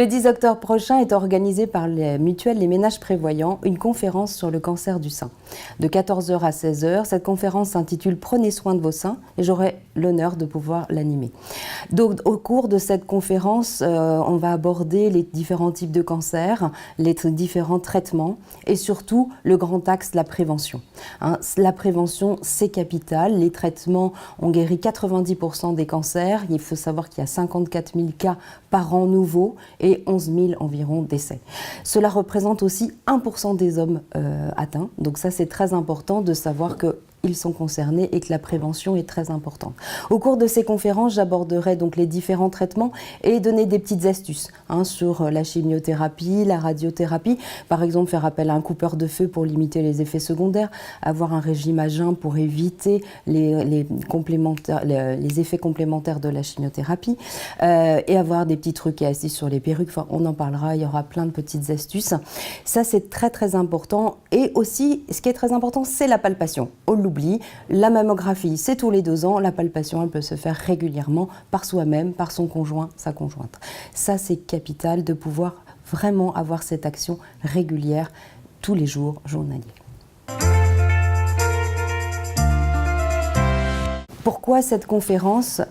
Le 10 octobre prochain est organisée par les mutuelles Les Ménages Prévoyants une conférence sur le cancer du sein. De 14 h à 16 h, cette conférence s'intitule « Prenez soin de vos seins » et j'aurai l'honneur de pouvoir l'animer. Donc, au cours de cette conférence, on va aborder les différents types de cancers, les différents traitements et surtout le grand axe de la prévention. La prévention, c'est capital. Les traitements ont guéri 90% des cancers. Il faut savoir qu'il y a 54 000 cas par an nouveaux et 11 000 environ décès. Cela représente aussi 1% des hommes atteints. Donc ça, c'est très important de savoir qu'ils sont concernés et que la prévention est très importante. Au cours de ces conférences, j'aborderai donc les différents traitements et donner des petites astuces sur la chimiothérapie, la radiothérapie. Par exemple, faire appel à un coupeur de feu pour limiter les effets secondaires, avoir un régime à jeun pour éviter les effets complémentaires de la chimiothérapie et avoir des petits trucs et astuces sur les perruques. Enfin, on en parlera, il y aura plein de petites astuces. Ça, c'est très très important. Et aussi, ce qui est très important, c'est la palpation. On l'oublie, la mammographie, c'est tous les 2 ans. La palpation, elle peut se faire régulièrement par soi-même, par son conjoint, sa conjointe. Ça, c'est capital de pouvoir vraiment avoir cette action régulière tous les jours journaliers. Pourquoi cette conférence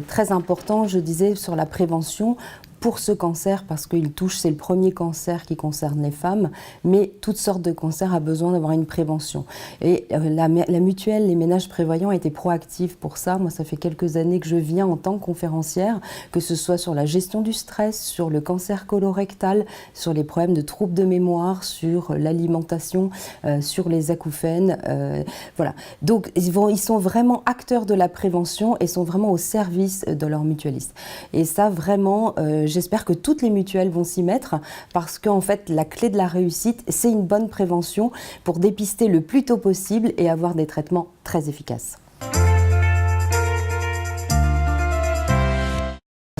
très importante, je disais, sur la prévention pour ce cancer, parce qu'il touche, c'est le premier cancer qui concerne les femmes, mais toutes sortes de cancers a besoin d'avoir une prévention. Et la mutuelle Les Ménages Prévoyants a été proactive pour ça. Moi, ça fait quelques années que je viens en tant que conférencière, que ce soit sur la gestion du stress, sur le cancer colorectal, sur les problèmes de troubles de mémoire, sur l'alimentation, sur les acouphènes. Voilà. Donc, ils sont vraiment acteurs de la prévention et sont vraiment au service de leurs mutualistes. Et ça, vraiment, j'espère que toutes les mutuelles vont s'y mettre parce qu'en fait, la clé de la réussite, c'est une bonne prévention pour dépister le plus tôt possible et avoir des traitements très efficaces.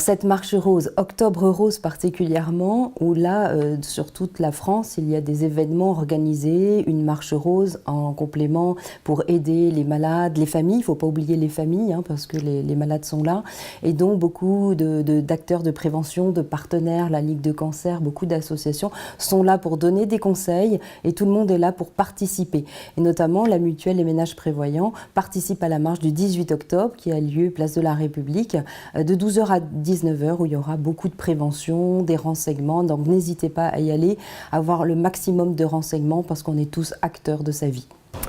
Cette marche rose, Octobre Rose particulièrement, où là, sur toute la France, il y a des événements organisés, une marche rose en complément pour aider les malades, les familles, il ne faut pas oublier les familles, parce que les malades sont là, et donc beaucoup d'acteurs de prévention, de partenaires, la Ligue de cancer, beaucoup d'associations sont là pour donner des conseils, et tout le monde est là pour participer. Et notamment, la mutuelle Les Ménages Prévoyants participe à la marche du 18 octobre, qui a lieu place de la République, de 12 h à 19 h, où il y aura beaucoup de prévention, des renseignements. Donc n'hésitez pas à y aller, à avoir le maximum de renseignements parce qu'on est tous acteurs de sa vie.